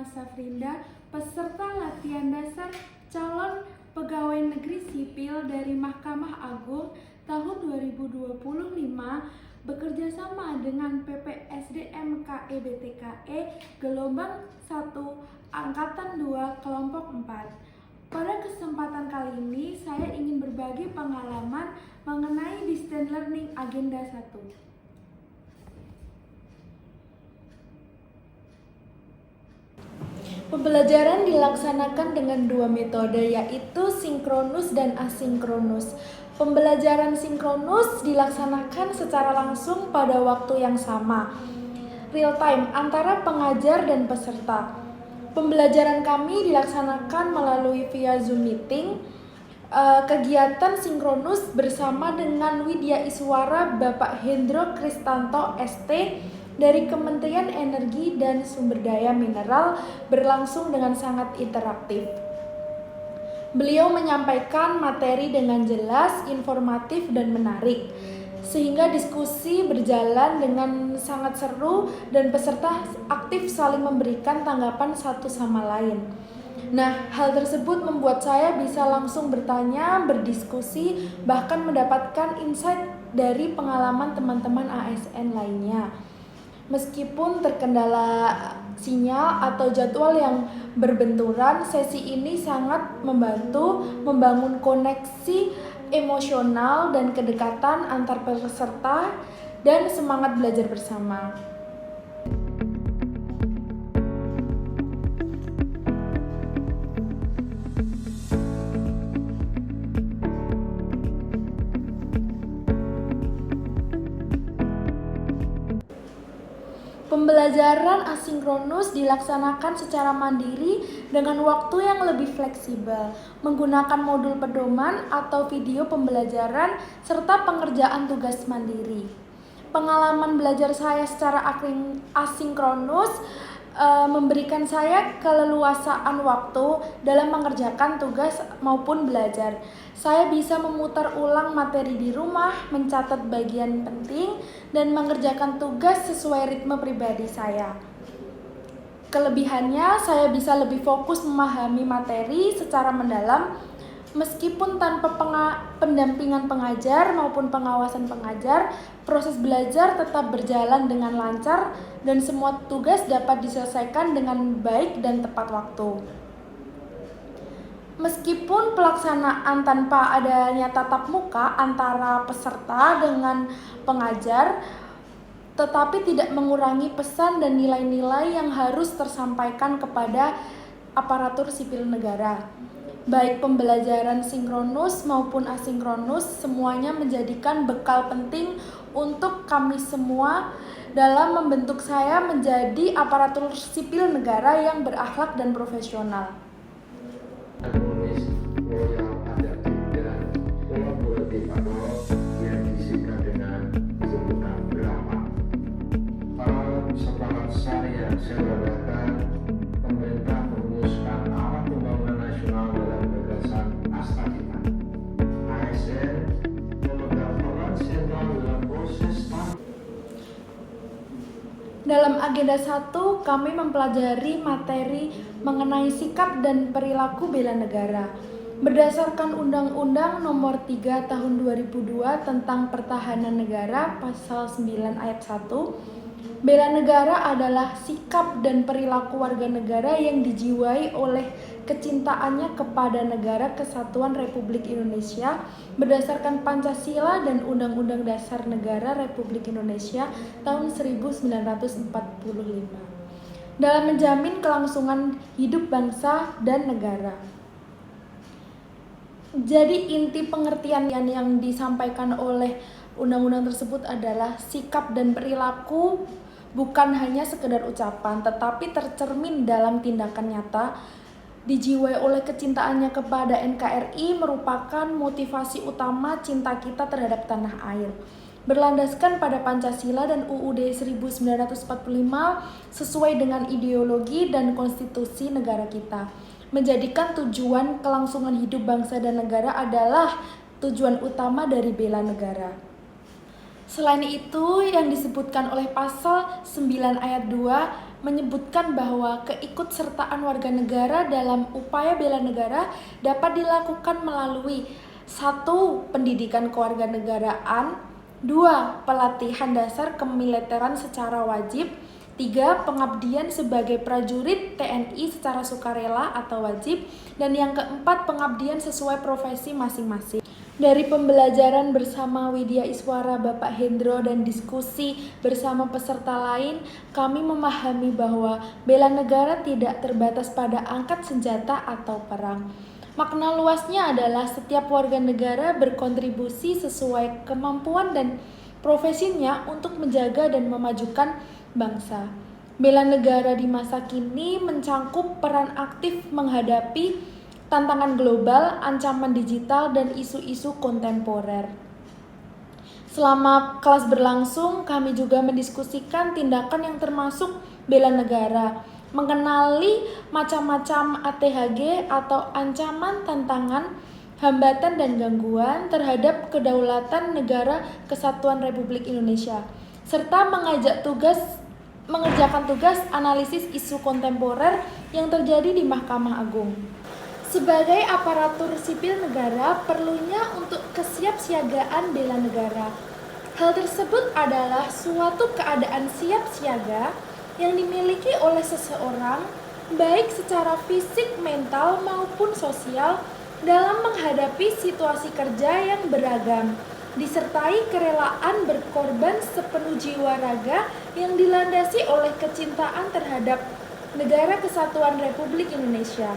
Rahma Safrinda, peserta latihan dasar calon pegawai negeri sipil dari Mahkamah Agung tahun 2025 bekerja sama dengan PPSDM KE-BTKE gelombang 1 Angkatan 2 Kelompok 4. Pada kesempatan kali ini saya ingin berbagi pengalaman mengenai Distance Learning Agenda 1. Pembelajaran dilaksanakan dengan dua metode, yaitu sinkronus dan asinkronus. Pembelajaran sinkronus dilaksanakan secara langsung pada waktu yang sama, real time antara pengajar dan peserta. Pembelajaran kami dilaksanakan melalui via Zoom meeting. Kegiatan sinkronus bersama dengan Widya Iswara Bapak Hendro Kristanto ST dari Kementerian Energi dan Sumber Daya Mineral berlangsung dengan sangat interaktif. Beliau menyampaikan materi dengan jelas, informatif, dan menarik, sehingga diskusi berjalan dengan sangat seru dan peserta aktif saling memberikan tanggapan satu sama lain. Nah, hal tersebut membuat saya bisa langsung bertanya, berdiskusi, bahkan mendapatkan insight dari pengalaman teman-teman ASN lainnya. Meskipun terkendala sinyal atau jadwal yang berbenturan, sesi ini sangat membantu membangun koneksi emosional dan kedekatan antar peserta dan semangat belajar bersama. Pembelajaran asinkronus dilaksanakan secara mandiri dengan waktu yang lebih fleksibel, menggunakan modul pedoman atau video pembelajaran serta pengerjaan tugas mandiri. Pengalaman belajar saya secara asinkronus memberikan saya keleluasaan waktu dalam mengerjakan tugas maupun belajar. Saya bisa memutar ulang materi di rumah, mencatat bagian penting, dan mengerjakan tugas sesuai ritme pribadi saya. Kelebihannya, saya bisa lebih fokus memahami materi secara mendalam, meskipun tanpa pendampingan pengajar maupun pengawasan pengajar, proses belajar tetap berjalan dengan lancar dan semua tugas dapat diselesaikan dengan baik dan tepat waktu. Meskipun pelaksanaan tanpa adanya tatap muka antara peserta dengan pengajar, tetapi tidak mengurangi pesan dan nilai-nilai yang harus tersampaikan kepada aparatur sipil negara. Baik pembelajaran sinkronus maupun asinkronus, semuanya menjadikan bekal penting untuk kami semua dalam membentuk saya menjadi aparatur sipil negara yang berakhlak dan profesional. Saya banggakan pemerintah merumuskan arah pembangunan nasional dalam gagasan Astra kita. ASN memegang peran sentral dalam proses. Dalam agenda 1, kami mempelajari materi mengenai sikap dan perilaku bela negara. Berdasarkan Undang-Undang Nomor 3 Tahun 2002 tentang Pertahanan Negara Pasal 9 Ayat 1, bela negara adalah sikap dan perilaku warga negara yang dijiwai oleh kecintaannya kepada negara kesatuan Republik Indonesia berdasarkan Pancasila dan Undang-Undang Dasar Negara Republik Indonesia tahun 1945 dalam menjamin kelangsungan hidup bangsa dan negara. Jadi inti pengertian yang disampaikan oleh undang-undang tersebut adalah sikap dan perilaku bukan hanya sekedar ucapan, tetapi tercermin dalam tindakan nyata, dijiwai oleh kecintaannya kepada NKRI merupakan motivasi utama cinta kita terhadap tanah air. Berlandaskan pada Pancasila dan UUD 1945 sesuai dengan ideologi dan konstitusi negara kita. Menjadikan tujuan kelangsungan hidup bangsa dan negara adalah tujuan utama dari bela negara. Selain itu, yang disebutkan oleh pasal 9 ayat 2 menyebutkan bahwa keikutsertaan warga negara dalam upaya bela negara dapat dilakukan melalui 1. Pendidikan kewarganegaraan, 2. Pelatihan dasar kemiliteran secara wajib, 3. Pengabdian sebagai prajurit TNI secara sukarela atau wajib, dan yang keempat, pengabdian sesuai profesi masing-masing. Dari pembelajaran bersama Widya Iswara, Bapak Hendro, dan diskusi bersama peserta lain, kami memahami bahwa bela negara tidak terbatas pada angkat senjata atau perang. Makna luasnya adalah setiap warga negara berkontribusi sesuai kemampuan dan profesinya untuk menjaga dan memajukan bangsa. Bela negara di masa kini mencangkup peran aktif menghadapi tantangan global, ancaman digital, dan isu-isu kontemporer. Selama kelas berlangsung, kami juga mendiskusikan tindakan yang termasuk bela negara, mengenali macam-macam ATHG atau ancaman, tantangan, hambatan, dan gangguan terhadap kedaulatan negara kesatuan Republik Indonesia, serta mengerjakan tugas analisis isu kontemporer yang terjadi di Mahkamah Agung. Sebagai aparatur sipil negara, perlunya untuk kesiapsiagaan bela negara. Hal tersebut adalah suatu keadaan siap siaga yang dimiliki oleh seseorang, baik secara fisik, mental, maupun sosial, dalam menghadapi situasi kerja yang beragam, disertai kerelaan berkorban sepenuh jiwa raga yang dilandasi oleh kecintaan terhadap Negara Kesatuan Republik Indonesia.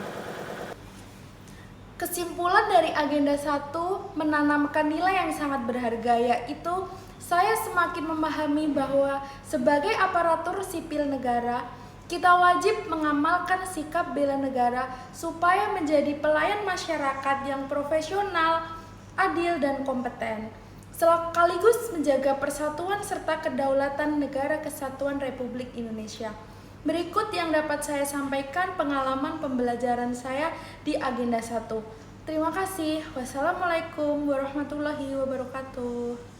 Kesimpulan dari agenda 1 menanamkan nilai yang sangat berharga, yaitu saya semakin memahami bahwa sebagai aparatur sipil negara, kita wajib mengamalkan sikap bela negara supaya menjadi pelayan masyarakat yang profesional, adil, dan kompeten, sekaligus menjaga persatuan serta kedaulatan Negara Kesatuan Republik Indonesia. Berikut yang dapat saya sampaikan pengalaman pembelajaran saya di agenda 1. Terima kasih. Wassalamualaikum warahmatullahi wabarakatuh.